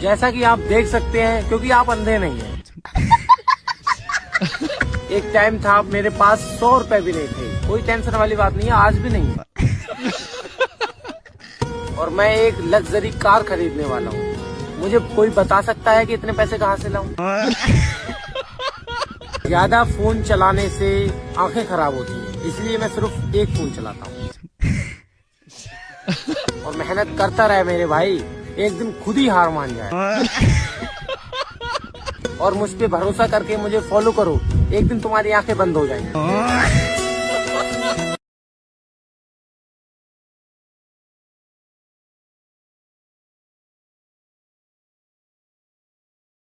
जैसा कि आप देख सकते हैं, क्योंकि आप अंधे नहीं हैं। एक टाइम था मेरे पास 100 रुपए भी नहीं थे। कोई टेंशन वाली बात नहीं है, आज भी नहीं है। और मैं एक लग्जरी कार खरीदने वाला हूँ। मुझे कोई बता सकता है कि इतने पैसे कहाँ से लाऊं? ज्यादा फोन चलाने से आंखें खराब होती हैं, इसलिए मैं सिर्फ एक फोन चलाता हूँ। और मेहनत करता रहे मेरे भाई, एक दिन खुद ही हार मान जाए। और मुझ पे भरोसा करके मुझे फॉलो करो, एक दिन तुम्हारी आंखें बंद हो जाएंगी।